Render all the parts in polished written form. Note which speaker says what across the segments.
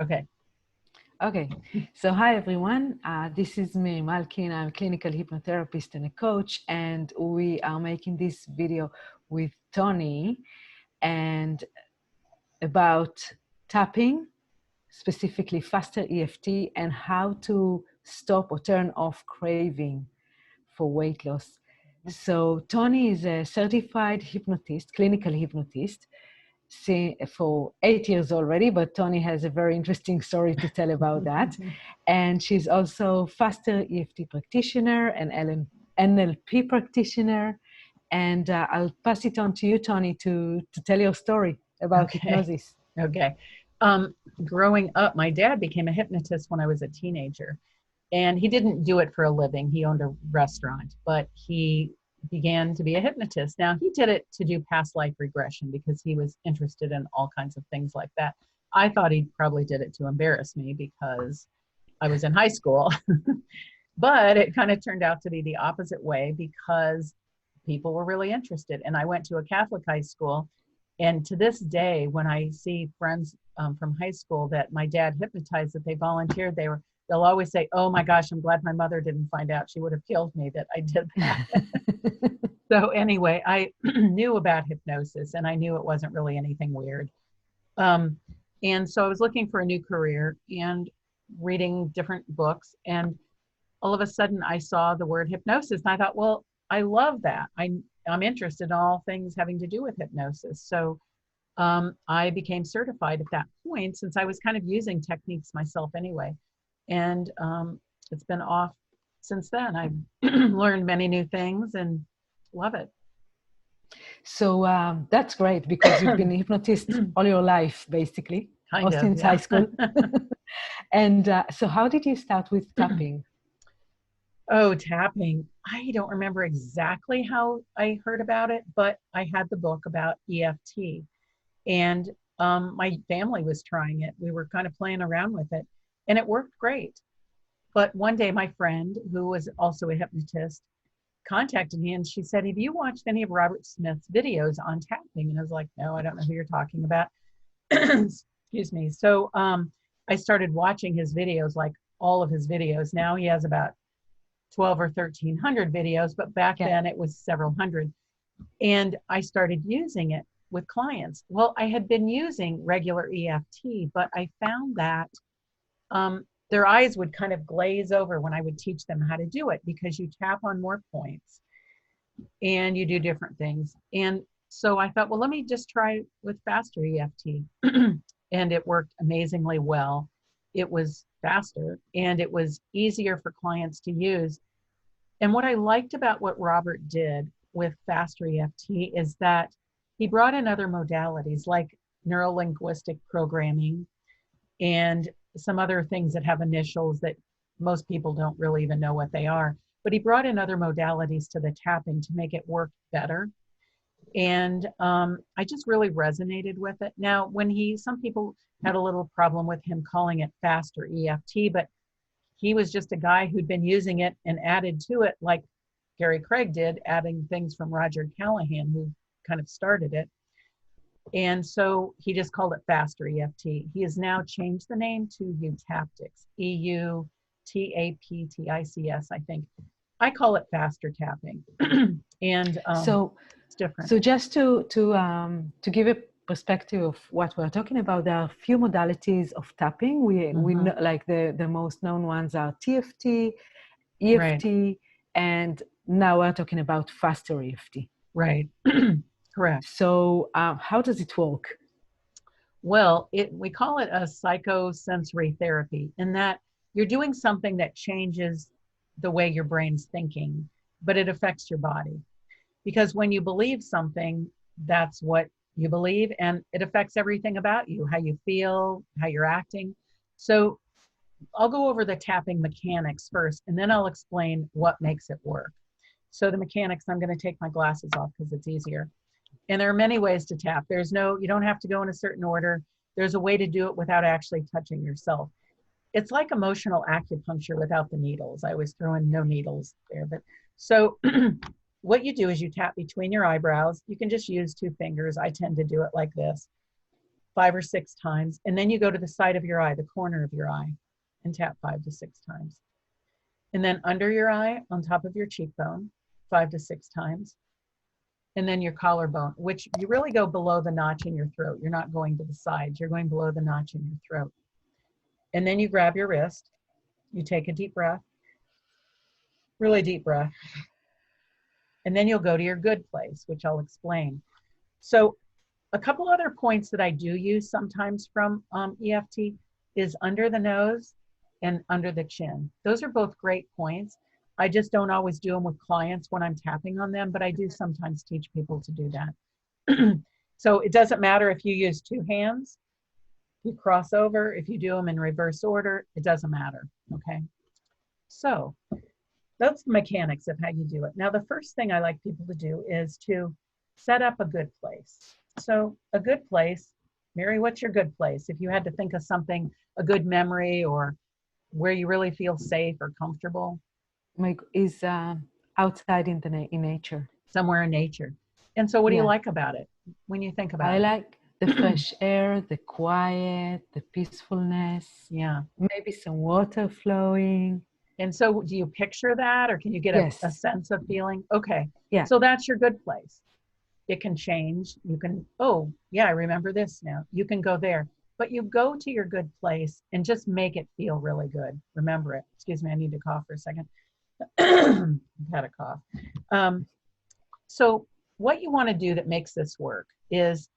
Speaker 1: Okay.
Speaker 2: Okay, so hi everyone. This is Miri Malkin. I'm a clinical hypnotherapist and a coach, and we are making this video with Toni and about tapping, specifically Faster EFT, and how to stop or turn off craving for weight loss. So Toni is a certified hypnotist, clinical hypnotist, for 8 years already, but Toni has a very interesting story to tell about that. And she's also Faster EFT practitioner and NLP practitioner. And I'll pass it on to you, Toni, to tell your story about
Speaker 1: Okay.
Speaker 2: hypnosis.
Speaker 1: Okay. Growing up, my dad became a hypnotist when I was a teenager, and he didn't do it for a living. He owned a restaurant, but he began to be a hypnotist. Now, he did it to do past life regression because he was interested in all kinds of things like that. I thought he probably did it to embarrass me because I was in high school, but it kind of turned out to be the opposite way because people were really interested. And I went to a Catholic high school. And to this day, when I see friends from high school that my dad hypnotized, that they volunteered, they'll always say, "Oh my gosh, I'm glad my mother didn't find out. She would have killed me that I did that." So anyway, I knew about hypnosis and I knew it wasn't really anything weird. Um, and so I was looking for a new career and reading different books. And all of a sudden I saw the word hypnosis and I thought, well, I love that. I'm interested in all things having to do with hypnosis. So I became certified at that point since I was kind of using techniques myself anyway. And it's been off since then. I've learned many new things and love it.
Speaker 2: So that's great because you've been a hypnotist all your life, basically,
Speaker 1: Kind of,
Speaker 2: since
Speaker 1: yeah.
Speaker 2: high school. And so how did you start with tapping?
Speaker 1: Oh, tapping. I don't remember exactly how I heard about it, but I had the book about EFT and my family was trying it. We were kind of playing around with it and it worked great. But one day my friend, who was also a hypnotist, contacted me and she said, "Have you watched any of Robert Smith's videos on tapping?" And I was like, "No, I don't know who you're talking about." Excuse me. So I started watching his videos, like all of his videos. Now he has about 12 or 1300 videos, but back then it was several hundred. And I started using it with clients. Well, I had been using regular EFT, but I found that their eyes would kind of glaze over when I would teach them how to do it because you tap on more points and you do different things. And so I thought, well, let me just try with Faster EFT. And it worked amazingly well. It was faster and it was easier for clients to use. And what I liked about what Robert did with Faster EFT is that he brought in other modalities like neuro-linguistic programming and some other things that have initials that most people don't really even know what they are. But he brought in other modalities to the tapping to make it work better. And I just really resonated with it. Now, some people had a little problem with him calling it Faster EFT, but he was just a guy who'd been using it and added to it like Gary Craig did, adding things from Roger Callahan, who kind of started it. And so he just called it Faster EFT. He has now changed the name to Eutaptics, EUTAPTICS, I think. I call it faster tapping. And it's different.
Speaker 2: So just to give a perspective of what we're talking about, there are a few modalities of tapping. We know, like the most known ones are TFT, EFT, right, and now we're talking about Faster EFT.
Speaker 1: Right. Correct.
Speaker 2: So how does it work?
Speaker 1: Well, we call it a psychosensory therapy, in that you're doing something that changes the way your brain's thinking, but it affects your body. Because when you believe something, that's what you believe, and it affects everything about you, how you feel, how you're acting. So I'll go over the tapping mechanics first, and then I'll explain what makes it work. So the mechanics, I'm going to take my glasses off because it's easier. And there are many ways to tap. You don't have to go in a certain order. There's a way to do it without actually touching yourself. It's like emotional acupuncture without the needles. I always throw in no needles there. But so what you do is you tap between your eyebrows. You can just use 2 fingers. I tend to do it like this. 5 or 6 times. And then you go to the side of your eye, the corner of your eye, and tap 5 to 6 times. And then under your eye, on top of your cheekbone, 5 to 6 times. And then your collarbone, which you really go below the notch in your throat. You're not going to the sides. You're going below the notch in your throat. And then you grab your wrist. You take a deep breath, really deep breath. And then you'll go to your good place, which I'll explain. So a couple other points that I do use sometimes from EFT is under the nose and under the chin. Those are both great points. I just don't always do them with clients when I'm tapping on them, but I do sometimes teach people to do that. So it doesn't matter if you use 2 hands, you cross over, if you do them in reverse order, it doesn't matter, okay? So that's the mechanics of how you do it. Now, the first thing I like people to do is to set up a good place. So a good place, Miri, what's your good place? If you had to think of something, a good memory or where you really feel safe or comfortable.
Speaker 2: Is outside in nature.
Speaker 1: Somewhere in nature. And so what do you like about it when you think about it?
Speaker 2: I like the fresh air, the quiet, the peacefulness.
Speaker 1: Yeah.
Speaker 2: Maybe some water flowing.
Speaker 1: And so do you picture that or can you get a sense of feeling? Okay.
Speaker 2: Yeah.
Speaker 1: So that's your good place. It can change. You can, oh, yeah, I remember this now. You can go there. But you go to your good place and just make it feel really good. Remember it. Excuse me, I need to cough for a second. I've had a cough. So what you want to do that makes this work is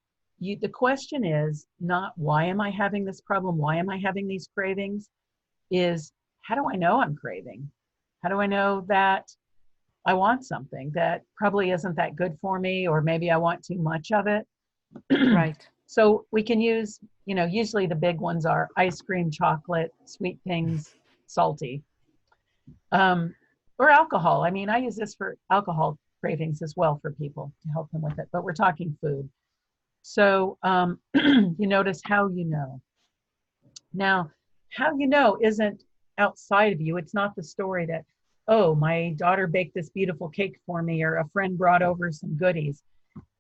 Speaker 1: the question is not why am I having this problem? Why am I having these cravings? Is how do I know I'm craving? How do I know that I want something that probably isn't that good for me, or maybe I want too much of it?
Speaker 2: Right.
Speaker 1: So we can use, usually the big ones are ice cream, chocolate, sweet things, salty. Or alcohol. I mean, I use this for alcohol cravings as well for people to help them with it, but we're talking food. So you notice how you know. Now, how you know isn't outside of you. It's not the story that, oh, my daughter baked this beautiful cake for me or a friend brought over some goodies.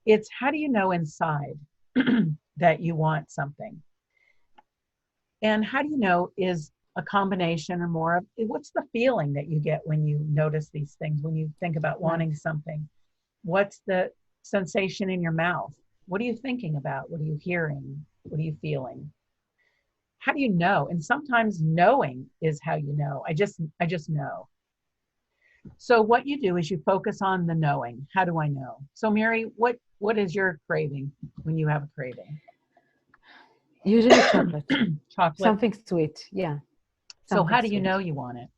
Speaker 1: It's how do you know inside that you want something? And how do you know is a combination or more of what's the feeling that you get when you notice these things, when you think about wanting something? What's the sensation in your mouth? What are you thinking about? What are you hearing? What are you feeling? How do you know? And sometimes knowing is how you know. I just know. So what you do is you focus on the knowing. How do I know? So Miri, what is your craving when you have a craving?
Speaker 2: Usually chocolate.
Speaker 1: Chocolate.
Speaker 2: Something sweet, yeah.
Speaker 1: So how do you know you want it?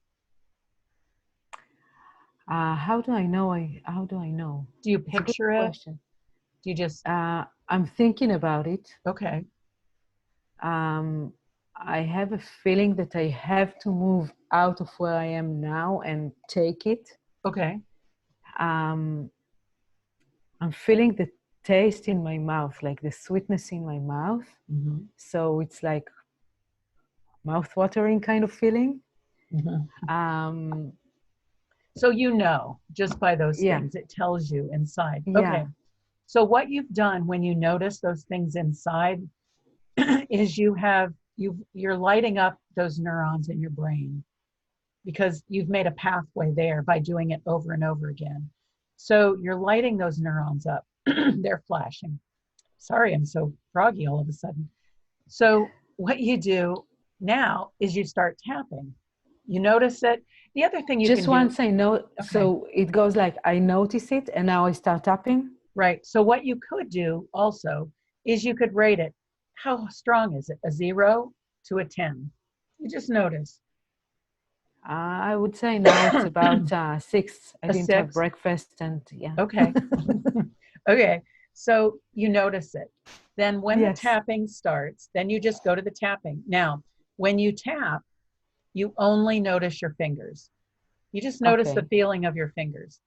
Speaker 2: How do I know? How do I know?
Speaker 1: Do you picture it?
Speaker 2: Question.
Speaker 1: Do you just?
Speaker 2: I'm thinking about it.
Speaker 1: Okay.
Speaker 2: I have a feeling that I have to move out of where I am now and take it.
Speaker 1: Okay.
Speaker 2: I'm feeling the taste in my mouth, like the sweetness in my mouth.
Speaker 1: Mm-hmm.
Speaker 2: So it's like mouth-watering kind of feeling.
Speaker 1: Mm-hmm. So you know, just by those things, it tells you inside. Okay. So what you've done when you notice those things inside is you're lighting up those neurons in your brain because you've made a pathway there by doing it over and over again. So you're lighting those neurons up. They're flashing. Sorry, I'm so froggy all of a sudden. So what you do now is you start tapping. You notice it. The other thing you
Speaker 2: just
Speaker 1: can
Speaker 2: once
Speaker 1: do,
Speaker 2: I know,
Speaker 1: okay.
Speaker 2: So it goes like I notice it and now I start tapping.
Speaker 1: Right. So what you could do also is you could rate it. How strong is it? A 0 to a 10. You just notice.
Speaker 2: I would say now it's about 6. I didn't have breakfast and
Speaker 1: Okay. Okay. So you notice it. Then when the tapping starts, then you just go to the tapping. Now, when you tap, you only notice your fingers. You just notice the feeling of your fingers.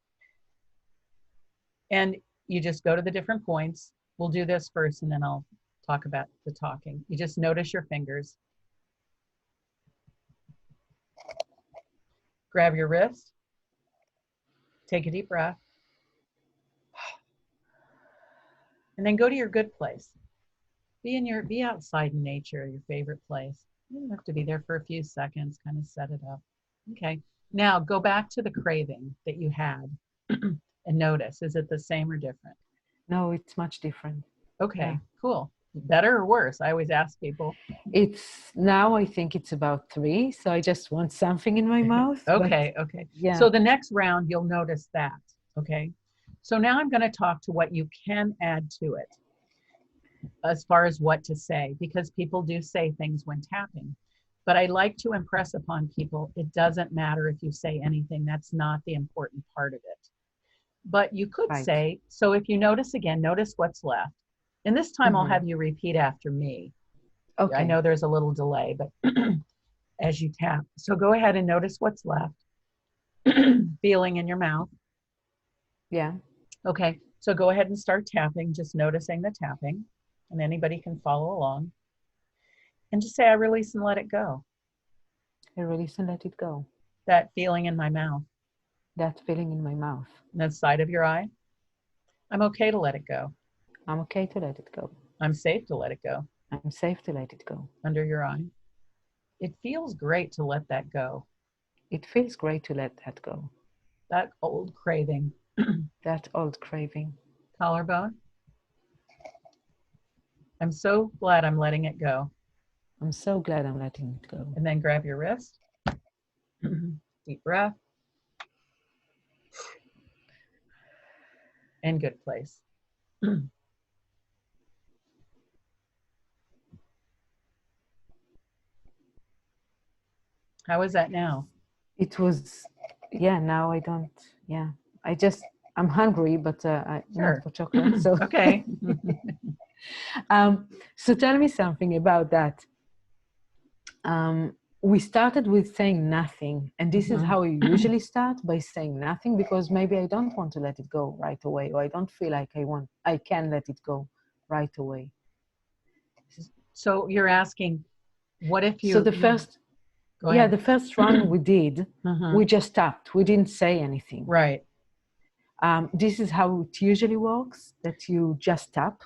Speaker 1: And you just go to the different points. We'll do this first and then I'll talk about the talking. You just notice your fingers. Grab your wrist. Take a deep breath. And then go to your good place. Be outside in nature, your favorite place. You don't have to be there for a few seconds, kind of set it up. Okay. Now go back to the craving that you had and notice, is it the same or different?
Speaker 2: No, it's much different. Yeah.
Speaker 1: Okay, cool. Better or worse? I always ask people.
Speaker 2: It's now I think it's about 3, so I just want something in my mouth.
Speaker 1: Okay, okay.
Speaker 2: Yeah.
Speaker 1: So the next round, you'll notice that. Okay. So now I'm going to talk to what you can add to it as far as what to say, because people do say things when tapping. But I like to impress upon people it doesn't matter if you say anything, that's not the important part of it. But you could
Speaker 2: Right.
Speaker 1: say, so if you notice again, notice what's left. And this time I'll have you repeat after me. I
Speaker 2: Okay.
Speaker 1: know there's a little delay, but as you tap. So go ahead and notice what's left. Feeling in your mouth.
Speaker 2: Yeah.
Speaker 1: Okay, so go ahead and start tapping, just noticing the tapping, and anybody can follow along. And just say, I release and let it go.
Speaker 2: I release and let it go.
Speaker 1: That feeling in my mouth,
Speaker 2: That feeling in my mouth.
Speaker 1: and the side of your eye. I'm okay to let it go.
Speaker 2: I'm okay to let it go.
Speaker 1: I'm safe to let it go.
Speaker 2: I'm safe to let it go.
Speaker 1: Under your eye. It feels great to let that go.
Speaker 2: It feels great to let that go.
Speaker 1: That old craving.
Speaker 2: That old craving.
Speaker 1: Collarbone. I'm so glad I'm letting it go.
Speaker 2: I'm so glad I'm letting it go.
Speaker 1: And then grab your wrist. Deep breath. And good place. How is that now?
Speaker 2: It was, yeah, now I don't, yeah. I'm hungry, but
Speaker 1: Sure.
Speaker 2: not for chocolate. So
Speaker 1: Okay.
Speaker 2: So tell me something about that. We started with saying nothing, and this is how we usually start, by saying nothing, because maybe I don't want to let it go right away, or I don't feel like I can let it go right away.
Speaker 1: So you're asking, what if you?
Speaker 2: So the first,
Speaker 1: Go ahead.
Speaker 2: the first round we did, we just stopped. We didn't say anything.
Speaker 1: Right.
Speaker 2: This is how it usually works, that you just tap.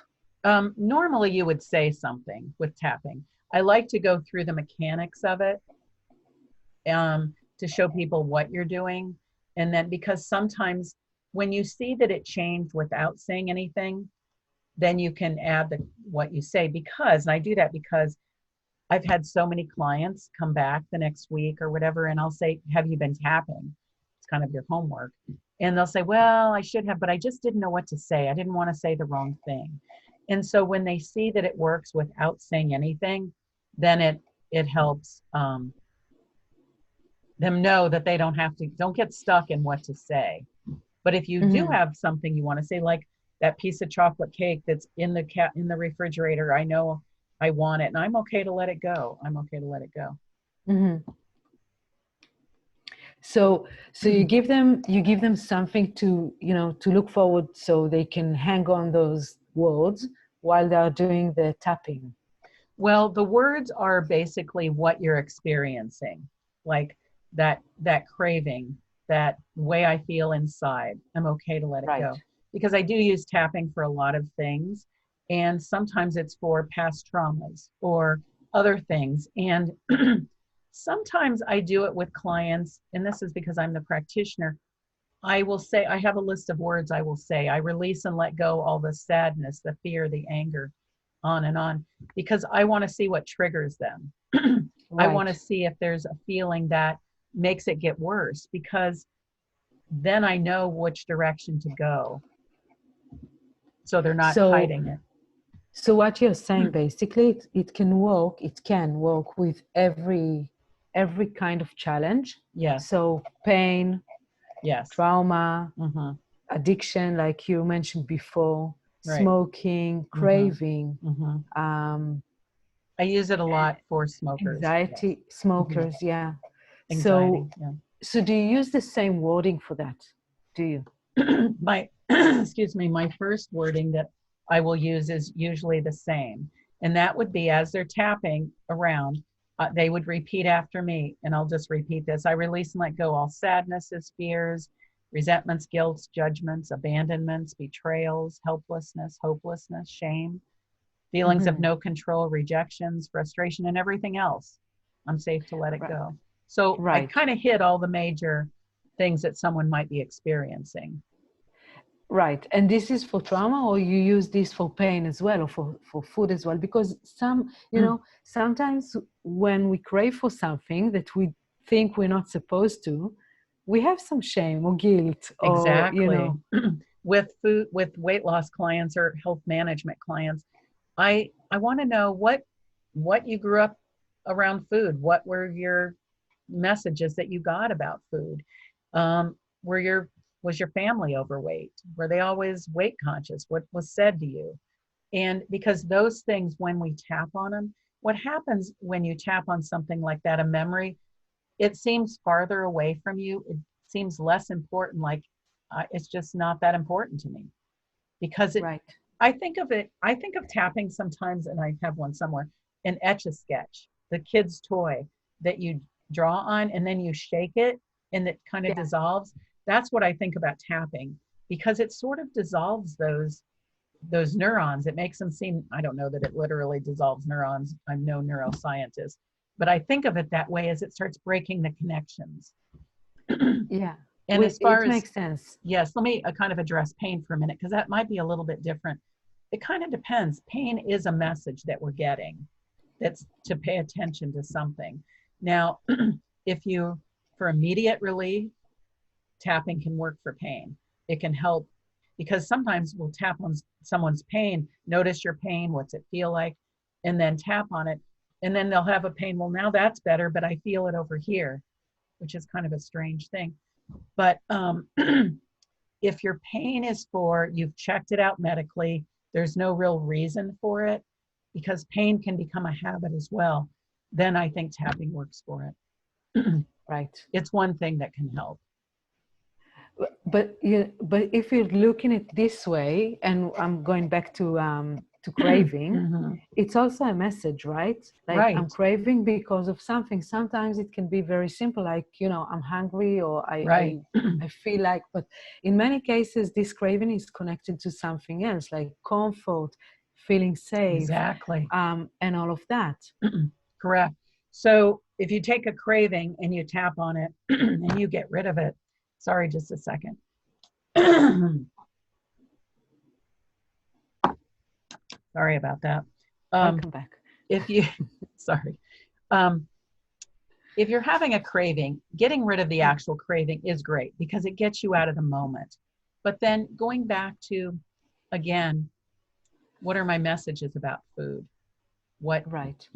Speaker 1: Normally you would say something with tapping. I like to go through the mechanics of it to show people what you're doing. And then because sometimes when you see that it changed without saying anything, then you can add what you say, because, and I do that because I've had so many clients come back the next week or whatever, and I'll say, have you been tapping? It's kind of your homework. And they'll say, well, I should have, but I just didn't know what to say. I didn't want to say the wrong thing. And so when they see that it works without saying anything, then it helps them know that they don't get stuck in what to say. But if you do have something you want to say, like that piece of chocolate cake that's in the refrigerator, I know I want it, and I'm okay to let it go. I'm okay to let it go.
Speaker 2: So you give them something to look forward, so they can hang on those words while they are doing the tapping.
Speaker 1: Well, the words are basically what you're experiencing, like that craving, that way I feel inside. I'm okay to let it go, because I do use tapping for a lot of things, and sometimes it's for past traumas or other things. And sometimes I do it with clients, and this is because I'm the practitioner. I will say, I have a list of words I will say. I release and let go all the sadness, the fear, the anger, on, because I want to see what triggers them. I want to see if there's a feeling that makes it get worse, because then I know which direction to go. So they're not hiding it.
Speaker 2: So what you're saying, basically, it can work with every kind of challenge.
Speaker 1: Yes.
Speaker 2: So pain,
Speaker 1: yes,
Speaker 2: trauma, addiction, like you mentioned before,
Speaker 1: right.
Speaker 2: Smoking, craving.
Speaker 1: I use it a lot for smokers.
Speaker 2: Anxiety, smokers, yeah.
Speaker 1: Anxiety,
Speaker 2: so do you use the same wording for that? Do you?
Speaker 1: Excuse me, my first wording that I will use is usually the same. And that would be, as they're tapping around, they would repeat after me, and I'll just repeat this. I release and let go all sadnesses, fears, resentments, guilt, judgments, abandonments, betrayals, helplessness, hopelessness, shame. feelings of no control, rejections, frustration, and everything else. I'm safe to let it
Speaker 2: Right.
Speaker 1: go. So I
Speaker 2: Right.
Speaker 1: kind of hit all the major things that someone might be experiencing.
Speaker 2: Right. And this is for trauma, or you use this for pain as well, or for food as well? Because sometimes when we crave for something that we think we're not supposed to, we have some shame or guilt, or,
Speaker 1: Exactly. With food, with weight loss clients or health management clients, I want to know what you grew up around food. What were your messages that you got about food? Were your Was your family overweight? Were they always weight conscious? What was said to you? And because those things, when we tap on them, what happens when you tap on something like that, a memory, it seems farther away from you. It seems less important. Like it's just not that important to me because
Speaker 2: right.
Speaker 1: I think of tapping sometimes, and I have one somewhere, an etch a sketch, the kid's toy that you draw on and then you shake it and it kind of
Speaker 2: Yeah.
Speaker 1: dissolves. That's what I think about tapping because it sort of dissolves those neurons. It makes them seem, I don't know that it literally dissolves neurons. I'm no neuroscientist, but I think of it that way as it starts breaking the connections.
Speaker 2: Yeah.
Speaker 1: And as far
Speaker 2: It
Speaker 1: as,
Speaker 2: makes sense.
Speaker 1: yes, let me kind of address pain for a minute because that might be a little bit different. It kind of depends. Pain is a message that we're getting that's to pay attention to something. Now, if you, for immediate relief, tapping can work for pain. It can help because sometimes we'll tap on someone's pain, notice your pain, what's it feel like, and then tap on it. And then they'll have a pain. Well, now that's better, but I feel it over here, which is kind of a strange thing. But if your pain is for, you've checked it out medically, there's no real reason for it because pain can become a habit as well, then I think tapping works for it.
Speaker 2: Right.
Speaker 1: It's one thing that can help.
Speaker 2: But if you're looking at this way, and I'm going back to craving, it's also a message, right? Like
Speaker 1: Right.
Speaker 2: I'm craving because of something. Sometimes it can be very simple, like, I'm hungry, or
Speaker 1: Right.
Speaker 2: I feel like, but in many cases, this craving is connected to something else, like comfort, feeling safe,
Speaker 1: Exactly.
Speaker 2: and all of that.
Speaker 1: Correct. So if you take a craving and you tap on it and you get rid of it, sorry, just a second. Sorry about that.
Speaker 2: Welcome back.
Speaker 1: If you, sorry. If you're having a craving, getting rid of the actual craving is great because it gets you out of the moment. But then going back to, again, what are my messages about food?
Speaker 2: Right.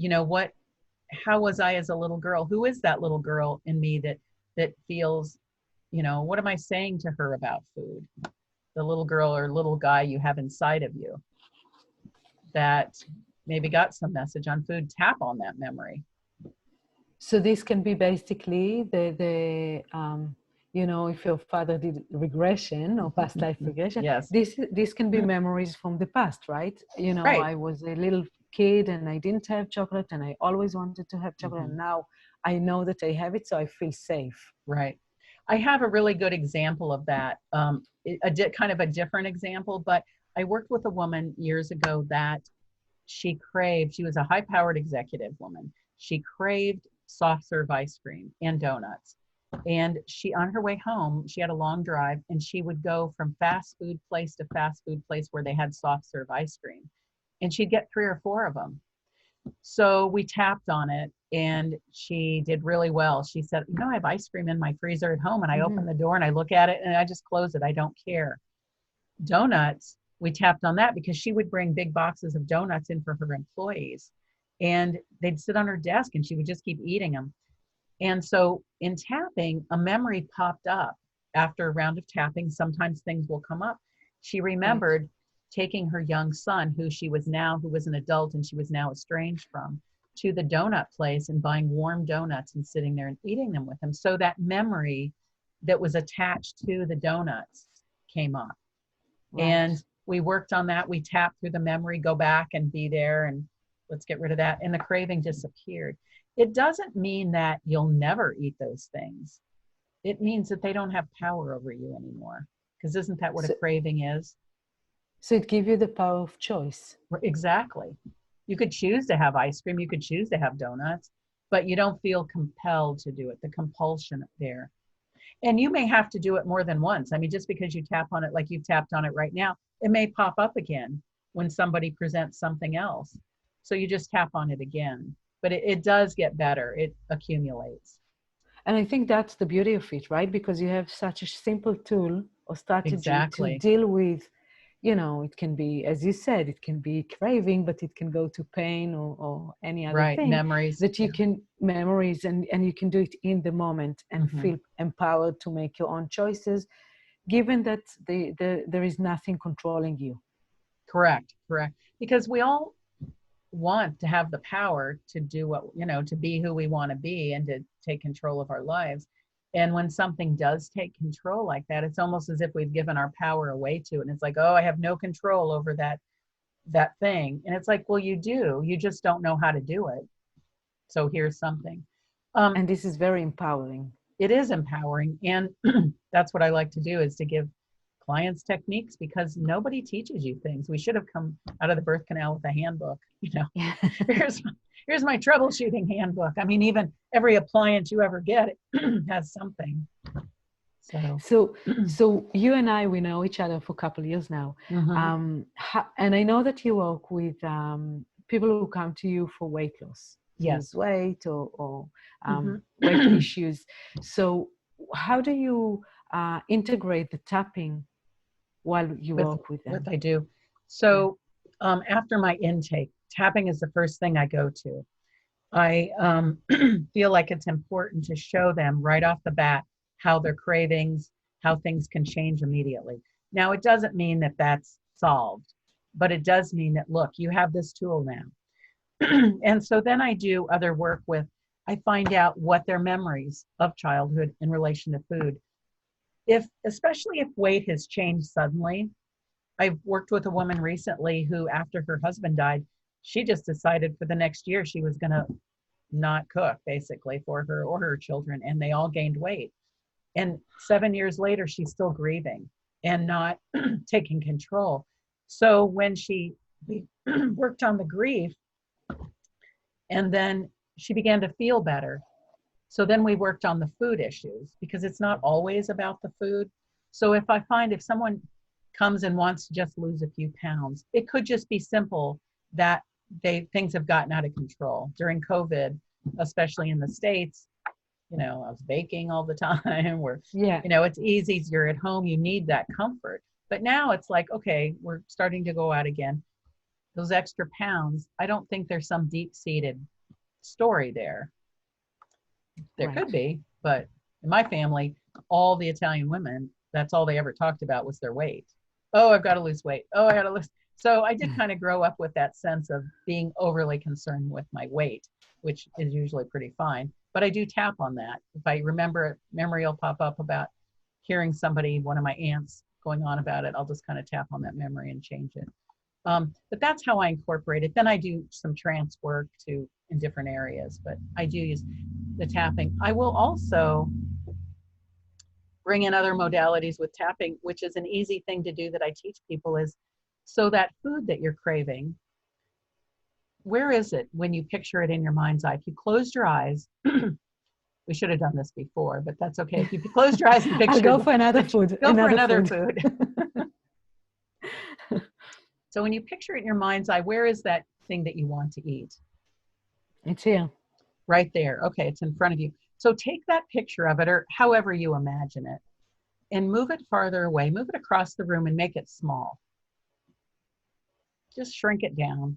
Speaker 1: How was I as a little girl? Who is that little girl in me that feels, what am I saying to her about food? The little girl or little guy you have inside of you that maybe got some message on food, tap on that memory.
Speaker 2: So this can be basically the if your father did regression or past life regression,
Speaker 1: Yes.
Speaker 2: this can be memories from the past, right?
Speaker 1: Right.
Speaker 2: I was a little kid and I didn't have chocolate and I always wanted to have chocolate, and now I know that I have it, so I feel safe.
Speaker 1: Right. I have a really good example of that. Kind of a different example, but I worked with a woman years ago that she was a high-powered executive woman. She craved soft serve ice cream and donuts. And on her way home, she had a long drive and she would go from fast food place to fast food place where they had soft serve ice cream. And she'd get 3 or 4 of them. So we tapped on it and she did really well. She said, I have ice cream in my freezer at home and I open the door and I look at it and I just close it. I don't care. Donuts, we tapped on that because she would bring big boxes of donuts in for her employees and they'd sit on her desk and she would just keep eating them. And so in tapping, a memory popped up after a round of tapping. Sometimes things will come up. She remembered taking her young son, who was an adult and she was now estranged from, to the donut place and buying warm donuts and sitting there and eating them with him. So that memory that was attached to the donuts came up. Right. And we worked on that. We tapped through the memory, go back and be there and let's get rid of that. And the craving disappeared. It doesn't mean that you'll never eat those things. It means that they don't have power over you anymore. Because isn't that what a craving is?
Speaker 2: So it gives you the power of choice.
Speaker 1: Exactly. You could choose to have ice cream, you could choose to have donuts, but you don't feel compelled to do it, the compulsion there. And you may have to do it more than once. I mean, just because you tap on it like you've tapped on it right now, it may pop up again when somebody presents something else. So you just tap on it again. But it does get better, it accumulates.
Speaker 2: And I think that's the beauty of it, right? Because you have such a simple tool or strategy to
Speaker 1: Exactly.
Speaker 2: deal with, you know, it can be, as you said, it can be craving, but it can go to pain or any other
Speaker 1: Right.
Speaker 2: thing
Speaker 1: Memories.
Speaker 2: that you can, memories, and you can do it in the moment and feel empowered to make your own choices, given that there is nothing controlling you.
Speaker 1: Correct. Correct. Because we all want to have the power to do what, to be who we want to be and to take control of our lives. And when something does take control like that, it's almost as if we've given our power away to it. And it's like, oh, I have no control over that thing. And it's like, well, you do. You just don't know how to do it. So here's something.
Speaker 2: And this is very empowering.
Speaker 1: It is empowering. And that's what I like to do, is to give clients techniques, because nobody teaches you things. We should have come out of the birth canal with a handbook. Here's my troubleshooting handbook. I mean, even every appliance you ever get has something.
Speaker 2: So you and I, we know each other for a couple of years now. And I know that you work with people who come to you for weight loss,
Speaker 1: yes,
Speaker 2: lose weight or weight issues. So how do you integrate the tapping while you work with them?
Speaker 1: What I do. So after my intake, tapping is the first thing I go to. I feel like it's important to show them right off the bat how their cravings, how things can change immediately. Now, it doesn't mean that that's solved, but it does mean that, look, you have this tool now. And so then I do other work with, I find out what their memories of childhood in relation to food. Especially if weight has changed suddenly. I've worked with a woman recently who, after her husband died, she just decided for the next year she was going to not cook, basically, for her or her children, and they all gained weight. And 7 years later, she's still grieving and not taking control. So when we worked on the grief, and then she began to feel better. So then we worked on the food issues, because it's not always about the food. So if I find, if someone comes and wants to just lose a few pounds, it could just be simple that things have gotten out of control. During COVID, especially in the States, I was baking all the time, where, it's easy, you're at home, you need that comfort. But now it's like, okay, we're starting to go out again. Those extra pounds, I don't think there's some deep-seated story there. There could be, but in my family, all the Italian women, that's all they ever talked about was their weight. Oh, I've got to lose weight. Oh, I got to lose. So I did kind of grow up with that sense of being overly concerned with my weight, which is usually pretty fine. But I do tap on that. If I remember, memory will pop up about hearing somebody, one of my aunts, going on about it. I'll just kind of tap on that memory and change it. But that's how I incorporate it. Then I do some trance work too in different areas, but I do use the tapping. I will also bring in other modalities with tapping, which is an easy thing to do that I teach people, is so that food that you're craving, where is it when you picture it in your mind's eye? If you closed your eyes, we should have done this before, but that's okay. If you closed your eyes and picture,
Speaker 2: I'll go for another food.
Speaker 1: Go for another food. So when you picture it in your mind's eye, where is that thing that you want to eat?
Speaker 2: It's here.
Speaker 1: Right there. Okay, it's in front of you. So take that picture of it, or however you imagine it, and move it farther away. Move it across the room and make it small. Just shrink it down.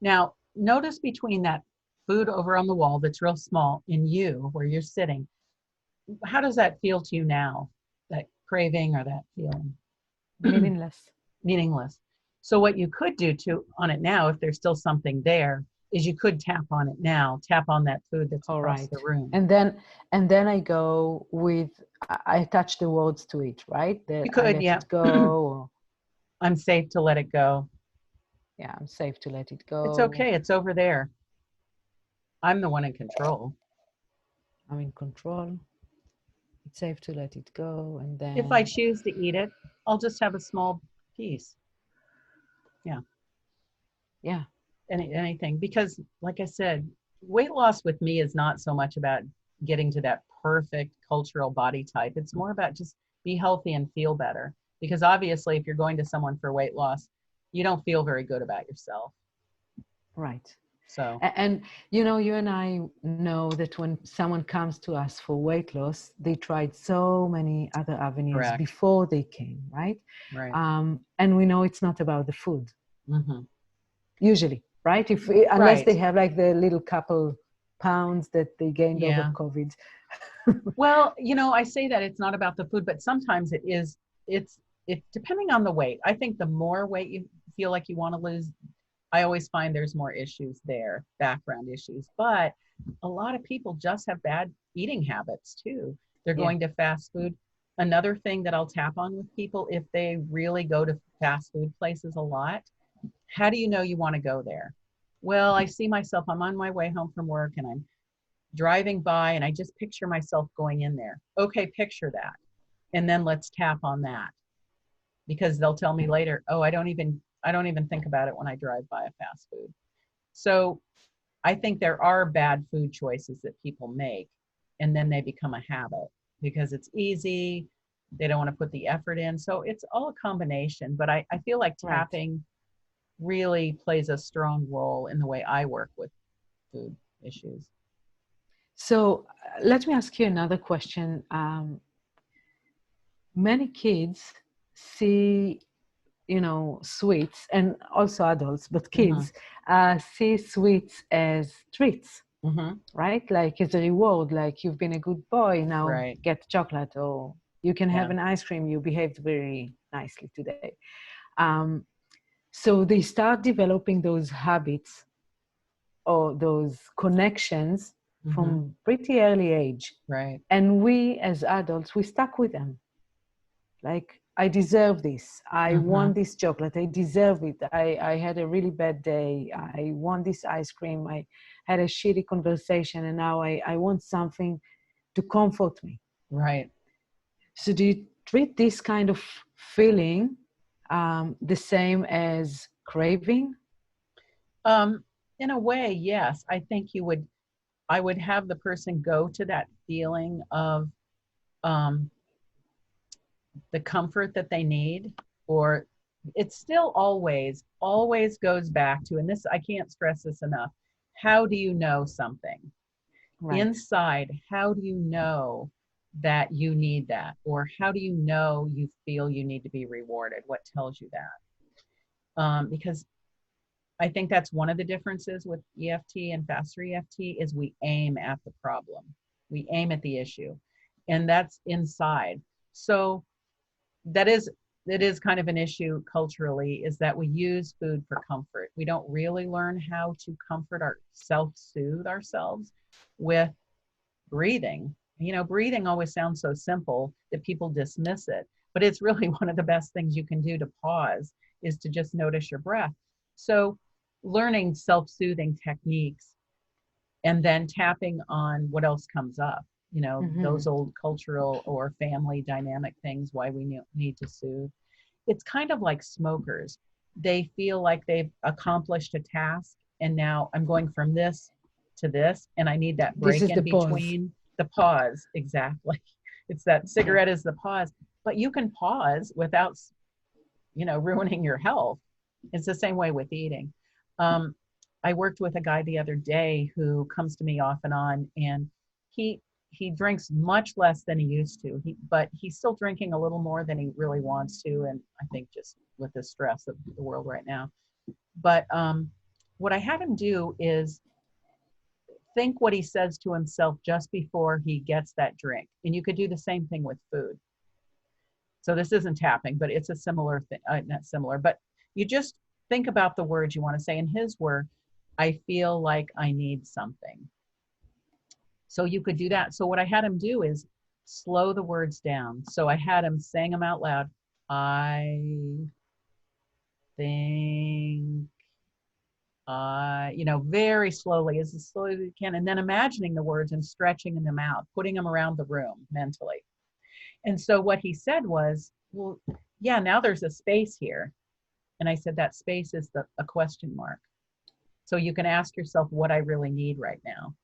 Speaker 1: Now, notice between that food over on the wall that's real small and you, where you're sitting, how does that feel to you now? That craving or that feeling?
Speaker 2: Meaningless.
Speaker 1: Meaningless. So what you could do on it now, if there's still something there, is you could tap on it now. Tap on that food that's across the room.
Speaker 2: And then I go with, I attach the words to it, right?
Speaker 1: You could,
Speaker 2: I let it go.
Speaker 1: I'm safe to let it go.
Speaker 2: Yeah, I'm safe to let it go.
Speaker 1: It's okay. It's over there. I'm the one in control.
Speaker 2: I'm in control. It's safe to let it go. And then
Speaker 1: if I choose to eat it, I'll just have a small peace. Yeah.
Speaker 2: Yeah.
Speaker 1: Anything, because like I said, weight loss with me is not so much about getting to that perfect cultural body type. It's more about just be healthy and feel better, because obviously if you're going to someone for weight loss, you don't feel very good about yourself.
Speaker 2: Right.
Speaker 1: So
Speaker 2: And you know, you and I know that when someone comes to us for weight loss, they tried so many other avenues
Speaker 1: correct.
Speaker 2: before they came, right?
Speaker 1: Right.
Speaker 2: And we know it's not about the food,
Speaker 1: Mm-hmm.
Speaker 2: usually, right? Unless
Speaker 1: Right.
Speaker 2: they have like the little couple pounds that they gained over
Speaker 1: Yeah.
Speaker 2: COVID.
Speaker 1: Well, I say that it's not about the food, but sometimes it is. It's depending on the weight. I think the more weight you feel like you want to lose, I always find there's more issues there, background issues. But a lot of people just have bad eating habits too. They're
Speaker 2: Yeah.
Speaker 1: going to fast food. Another thing that I'll tap on with people, if they really go to fast food places a lot, how do you know you want to go there? Well, I see myself, I'm on my way home from work and I'm driving by and I just picture myself going in there. Okay, picture that. And then let's tap on that, because they'll tell me later, oh, I don't even think about it when I drive by a fast food. So I think there are bad food choices that people make, and then they become a habit because it's easy. They don't want to put the effort in. So it's all a combination. But I feel like
Speaker 2: Right.
Speaker 1: tapping really plays a strong role in the way I work with food issues.
Speaker 2: So let me ask you another question. Many kids see, you know, sweets, and also adults, but
Speaker 1: Mm-hmm.
Speaker 2: kids see sweets as treats,
Speaker 1: Mm-hmm.
Speaker 2: right? Like as a reward, like you've been a good boy, now
Speaker 1: Right.
Speaker 2: get chocolate, or you can have
Speaker 1: Yeah.
Speaker 2: an ice cream, you behaved very nicely today. Um, so they start developing those habits or those connections
Speaker 1: Mm-hmm.
Speaker 2: from pretty early age.
Speaker 1: Right.
Speaker 2: And we as adults, we stuck with them. Like, I deserve this. I
Speaker 1: Mm-hmm.
Speaker 2: want this chocolate. I deserve it. I had a really bad day. I want this ice cream. I had a shitty conversation and now I want something to comfort me.
Speaker 1: Right.
Speaker 2: So do you treat this kind of feeling the same as craving?
Speaker 1: Um, in a way, yes. I would have the person go to that feeling of um, the comfort that they need, or it still always goes back to, and this, I can't stress this enough. How do you know something?
Speaker 2: Right.
Speaker 1: Inside, how do you know that you need that? Or how do you know you feel you need to be rewarded? What tells you that? Because I think that's one of the differences with EFT and Faster EFT is we aim at the problem. We aim at the issue, and that's inside. So that is it is kind of an issue culturally, is that we use food for comfort. We don't really learn how to comfort our self-soothe ourselves with breathing. Breathing always sounds so simple that people dismiss it, but it's really one of the best things you can do to pause, is to just notice your breath. So learning self-soothing techniques and then tapping on what else comes up,
Speaker 2: Mm-hmm.
Speaker 1: those old cultural or family dynamic things, why we need to soothe. It's kind of like smokers. They feel like they've accomplished a task, and now I'm going from this to this, and I need that
Speaker 2: This
Speaker 1: break
Speaker 2: is
Speaker 1: in
Speaker 2: the pause.
Speaker 1: between. The pause, exactly. It's that
Speaker 2: Yeah.
Speaker 1: cigarette is the pause, but you can pause without, ruining your health. It's the same way with eating. Um, I worked with a guy the other day who comes to me off and on, and he he drinks much less than he used to. But he's still drinking a little more than he really wants to, and I think just with the stress of the world right now. But what I had him do is think what he says to himself just before he gets that drink, and you could do the same thing with food. So this isn't tapping, but it's a similar thing, not similar, but you just think about the words you want to say. In his word, I feel like I need something. So you could do that. So what I had him do is slow the words down. So I had him saying them out loud. I think, very slowly, as slowly as you can, and then imagining the words and stretching them out, putting them around the room mentally. And so what he said was, well, yeah, now there's a space here. And I said, that space is a question mark. So you can ask yourself what I really need right now.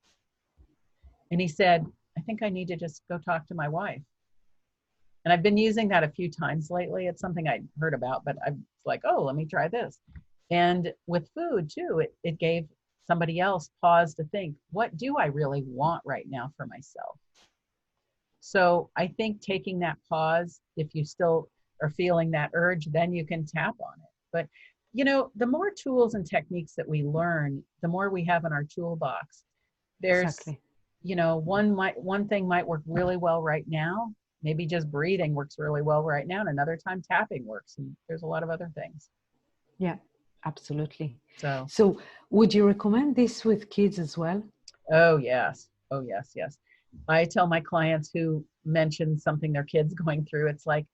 Speaker 1: And he said, I think I need to just go talk to my wife. And I've been using that a few times lately. It's something I heard about, but I'm like, oh, let me try this. And with food too, it gave somebody else pause to think, what do I really want right now for myself? So I think taking that pause, if you still are feeling that urge, then you can tap on it. But, you know, the more tools and techniques that we learn, the more we have in our toolbox. There's,
Speaker 2: Exactly.
Speaker 1: you know, one thing might work really well right now. Maybe just breathing works really well right now. And another time tapping works. And there's a lot of other things.
Speaker 2: Yeah, absolutely.
Speaker 1: So
Speaker 2: would you recommend this with kids as well?
Speaker 1: oh, yes. Oh, yes, yes. I tell my clients who mention something their kid's going through, it's like,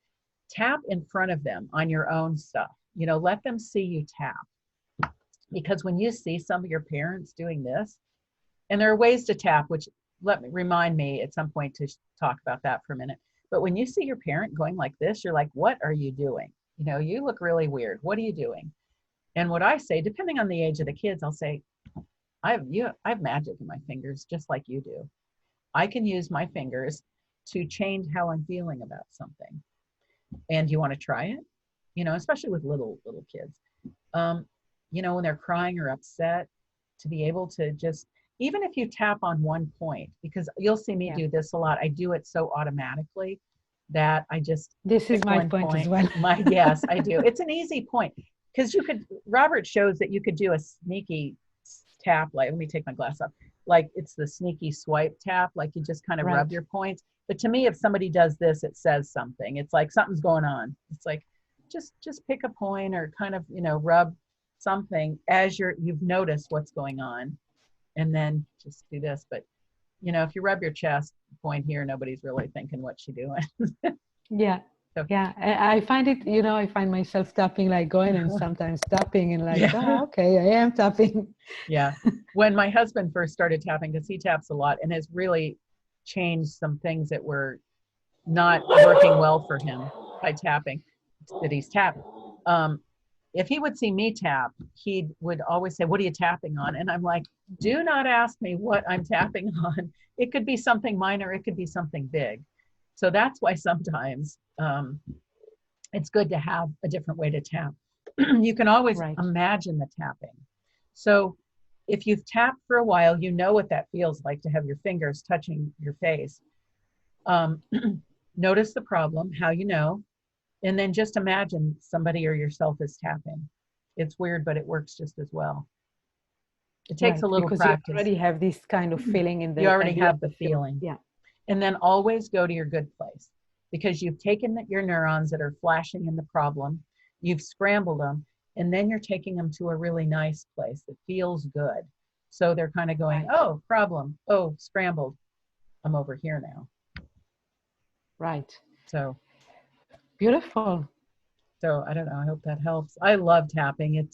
Speaker 1: tap in front of them on your own stuff. You know, let them see you tap. Because when you see some of your parents doing this, and there are ways to tap, which remind me at some point to talk about that for a minute. But when you see your parent going like this, you're like, what are you doing? You know, you look really weird. What are you doing? And what I say, depending on the age of the kids, I'll say, I have magic in my fingers, just like you do. I can use my fingers to change how I'm feeling about something. And you want to try it? You know, especially with little kids. You know, when they're crying or upset, to be able to just, even if you tap on one point, because you'll see me do this a lot. I do it so automatically that I just
Speaker 2: this is my point as well.
Speaker 1: Yes, I do. It's an easy point because Robert shows that you could do a sneaky tap. Like, let me take my glass off. Like it's the sneaky swipe tap. Like you just kind of rub your points. But to me, if somebody does this, it says something. It's like something's going on. It's like, just pick a point or kind of, you know, rub something as you've noticed what's going on. And then just do this. But, you know, if you rub your chest, point here, nobody's really thinking what's she doing.
Speaker 2: Yeah. So, yeah. I find it, you know, I find myself tapping, like going and sometimes tapping and like, oh, okay, I am tapping.
Speaker 1: Yeah. When my husband first started tapping, because he taps a lot and has really changed some things that were not working well for him by tapping, that he's tapping. If he would see me tap, he would always say, what are you tapping on? And I'm like, do not ask me what I'm tapping on. It could be something minor. It could be something big. So that's why sometimes it's good to have a different way to tap. You can always imagine the tapping. So if you've tapped for a while, you know what that feels like to have your fingers touching your face. Notice the problem, how you know. And then just imagine somebody or yourself is tapping. It's weird, but it works just as well. It takes a little practice.
Speaker 2: You already have this kind of feeling in the.
Speaker 1: You already have the feeling.
Speaker 2: Yeah.
Speaker 1: And then always go to your good place, because you've taken your neurons that are flashing in the problem, you've scrambled them, and then you're taking them to a really nice place that feels good. So they're kind of going, oh, problem. Oh, scrambled. I'm over here now.
Speaker 2: Right.
Speaker 1: So.
Speaker 2: Beautiful.
Speaker 1: So I don't know. I hope that helps. I love tapping.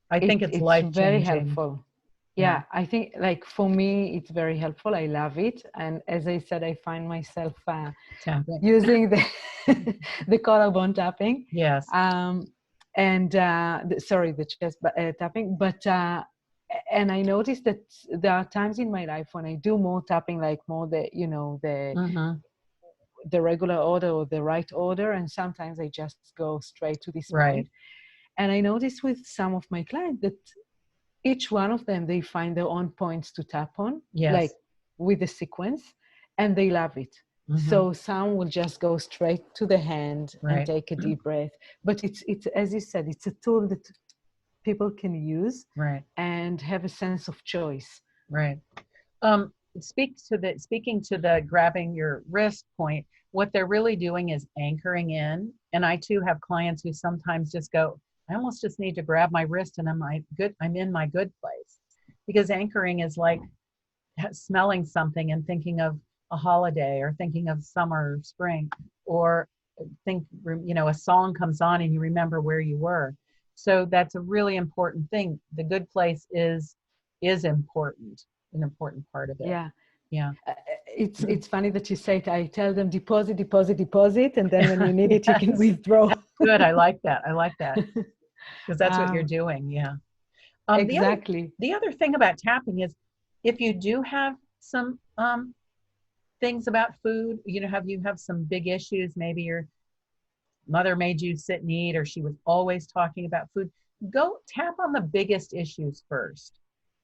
Speaker 1: I think it's life-changing.
Speaker 2: Very helpful. Yeah, I think like for me, it's very helpful. I love it. And as I said, I find myself using the collarbone tapping.
Speaker 1: Yes.
Speaker 2: The chest tapping. But and I noticed that there are times in my life when I do more tapping, like more the regular order or the right order, and sometimes I just go straight to this point. And I noticed with some of my clients that each one of them, they find their own points to tap on, like with the sequence, and they love it. So some will just go straight to the hand and take a deep breath. But it's as you said, it's a tool that people can use and have a sense of choice.
Speaker 1: Right. Speaking to the grabbing your wrist point, what they're really doing is anchoring in. And I too have clients who sometimes just go, I almost just need to grab my wrist and I'm in my good place. Because anchoring is like smelling something and thinking of a holiday, or thinking of summer or spring, or a song comes on and you remember where you were. So that's a really important thing. The good place is important, an important part of it.
Speaker 2: Yeah.
Speaker 1: Yeah.
Speaker 2: It's funny that you say it. I tell them deposit, deposit, deposit, and then when you need it, you can withdraw.
Speaker 1: That's good. I like that. I like that because that's what you're doing. Yeah.
Speaker 2: Exactly.
Speaker 1: The other thing about tapping is if you do have some things about food, have you have some big issues, maybe your mother made you sit and eat, or she was always talking about food, go tap on the biggest issues first.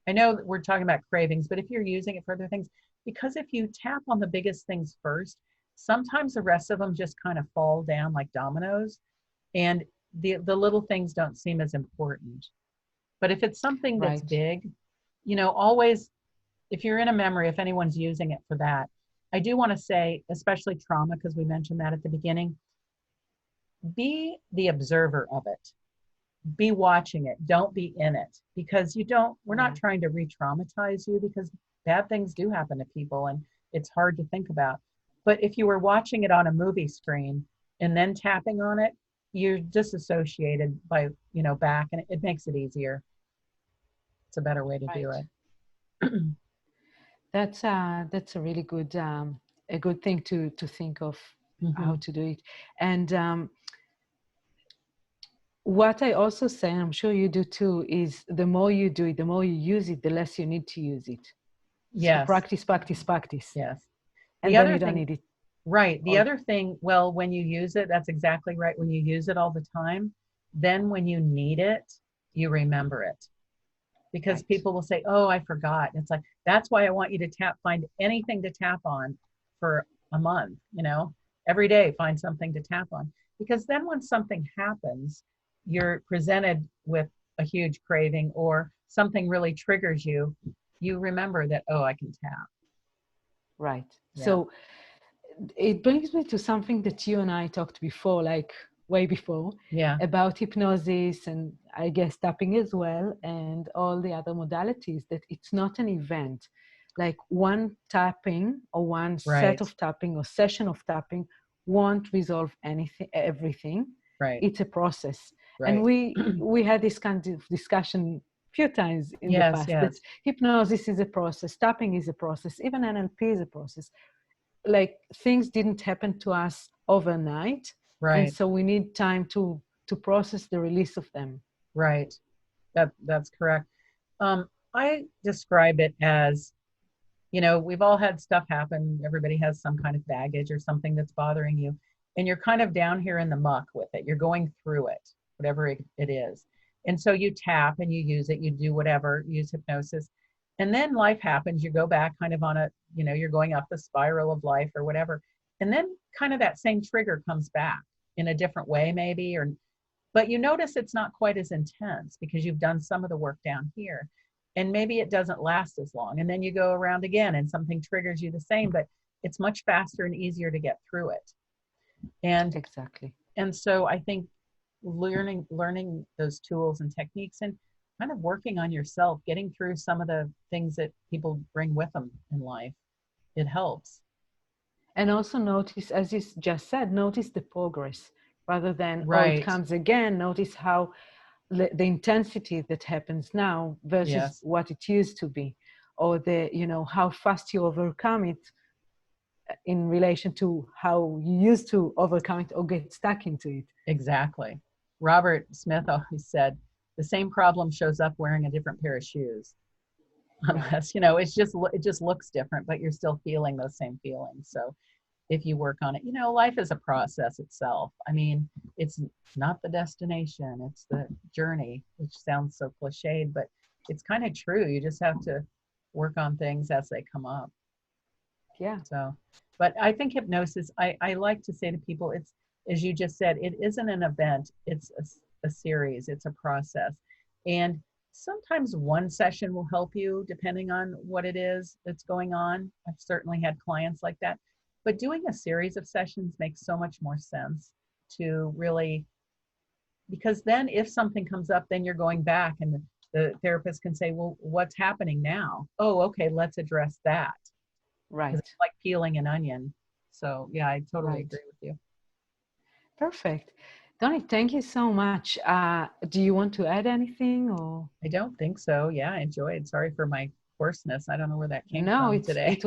Speaker 1: I know that we're talking about cravings, but if you're using it for other things, because if you tap on the biggest things first, sometimes the rest of them just kind of fall down like dominoes, and the little things don't seem as important. But if it's something that's big, always, if you're in a memory, if anyone's using it for that, I do want to say, especially trauma, because we mentioned that at the beginning, be the observer of it. Be watching it. Don't be in it, because we're not trying to re-traumatize you, because bad things do happen to people and it's hard to think about. But if you were watching it on a movie screen and then tapping on it, you're disassociated by, back, and it makes it easier. It's a better way to do it.
Speaker 2: That's a really good, a good thing to think of how to do it. And what I also say, and I'm sure you do too, is the more you do it, the more you use it, the less you need to use it.
Speaker 1: Yes.
Speaker 2: So practice, practice, practice.
Speaker 1: Yes.
Speaker 2: And then you don't need it.
Speaker 1: Right. The other thing, well, when you use it, that's exactly right. When you use it all the time, then when you need it, you remember it. Because people will say, oh, I forgot. And it's like, that's why I want you to find anything to tap on for a month, every day, find something to tap on. Because then when something happens, you're presented with a huge craving or something really triggers you, you remember that, oh, I can tap.
Speaker 2: Right. Yeah. So it brings me to something that you and I talked before, like way before, about hypnosis and I guess tapping as well, and all the other modalities, that it's not an event. Like one tapping or one set of tapping or session of tapping won't resolve everything.
Speaker 1: Right.
Speaker 2: It's a process. Right. And we had this kind of discussion a few times in the past, that hypnosis is a process, tapping is a process, even NLP is a process. Like things didn't happen to us overnight. Right. And so we need time to process the release of them.
Speaker 1: Right. That's correct. I describe it as, we've all had stuff happen. Everybody has some kind of baggage or something that's bothering you. And you're kind of down here in the muck with it. You're going through it, whatever it is. And so you tap and you use it, you do whatever, use hypnosis. And then life happens. You go back kind of on a, you're going up the spiral of life or whatever. And then kind of that same trigger comes back in a different way, maybe, but you notice it's not quite as intense because you've done some of the work down here. And maybe it doesn't last as long. And then you go around again and something triggers you the same, but it's much faster and easier to get through it. And
Speaker 2: exactly.
Speaker 1: And so I think learning those tools and techniques and kind of working on yourself, getting through some of the things that people bring with them in life, it helps.
Speaker 2: And also notice, as you just said, notice the progress rather than, oh, it comes again. Notice how the intensity that happens now versus what it used to be, or how fast you overcome it in relation to how you used to overcome it or get stuck into it.
Speaker 1: Exactly. Robert Smith always said, the same problem shows up wearing a different pair of shoes. Unless, it just looks different, but you're still feeling those same feelings. So if you work on it, life is a process itself. I mean, it's not the destination, it's the journey, which sounds so cliched, but it's kind of true. You just have to work on things as they come up.
Speaker 2: Yeah.
Speaker 1: So, but I think hypnosis, I like to say to people, it's, as you just said, it isn't an event, it's a series, it's a process. And sometimes one session will help you depending on what it is that's going on. I've certainly had clients like that. But doing a series of sessions makes so much more sense to really, because then if something comes up, then you're going back and the therapist can say, well, what's happening now? Oh, okay, let's address that.
Speaker 2: Right.
Speaker 1: It's like peeling an onion. So yeah, I totally agree with you.
Speaker 2: Perfect. Toni, thank you so much. Do you want to add anything or?
Speaker 1: I don't think so. Yeah, I enjoyed. Sorry for my hoarseness. I don't know where that came
Speaker 2: No,
Speaker 1: from today.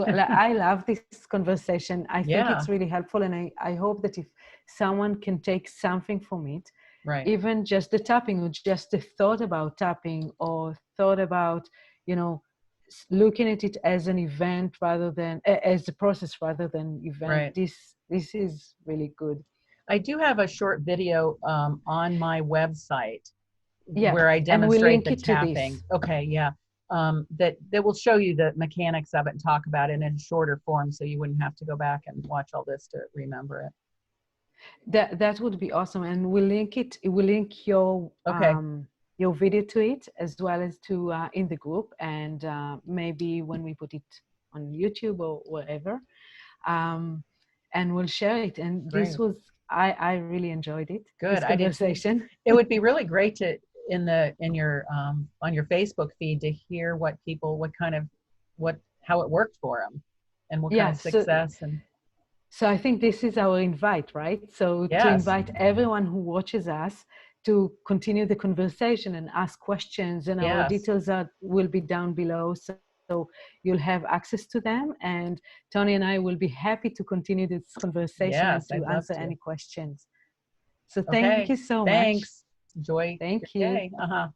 Speaker 2: I love this conversation. I think
Speaker 1: Yeah,
Speaker 2: it's really helpful, and I hope that if someone can take something from it,
Speaker 1: right.
Speaker 2: even just the tapping or just the thought about tapping or thought about, you know, looking at it as an event rather than as a process rather than event,
Speaker 1: Right.
Speaker 2: this is really good.
Speaker 1: I do have a short video on my website
Speaker 2: Yeah,
Speaker 1: where I
Speaker 2: and we
Speaker 1: demonstrate
Speaker 2: link
Speaker 1: the
Speaker 2: it to
Speaker 1: tapping.
Speaker 2: this.
Speaker 1: Okay, yeah. That will show you the mechanics of it and talk about it in shorter form, so you wouldn't have to go back and watch all this to remember it.
Speaker 2: That would be awesome, and we'll link it. We'll link
Speaker 1: Okay,
Speaker 2: your video to it as well as to in the group, and maybe when we put it on YouTube or wherever, um, and we'll share it. And this
Speaker 1: great.
Speaker 2: was I really enjoyed it.
Speaker 1: Good.
Speaker 2: This
Speaker 1: I did too.
Speaker 2: conversation.
Speaker 1: It would be really great to in your on your Facebook feed to hear what people what kind of what how it worked for them and what kind
Speaker 2: Yeah.
Speaker 1: of success and
Speaker 2: So I think this is our invite, right? So to
Speaker 1: yes.
Speaker 2: invite everyone who watches us to continue the conversation and ask questions, and our
Speaker 1: Yes.
Speaker 2: details will be down below. So you'll have access to them. And Toni and I will be happy to continue this conversation and
Speaker 1: Yes,
Speaker 2: to
Speaker 1: I'd love
Speaker 2: answer
Speaker 1: to.
Speaker 2: any questions. So thank
Speaker 1: Okay.
Speaker 2: you so much.
Speaker 1: Thanks. Enjoy your
Speaker 2: Thank you.
Speaker 1: day. Uh-huh.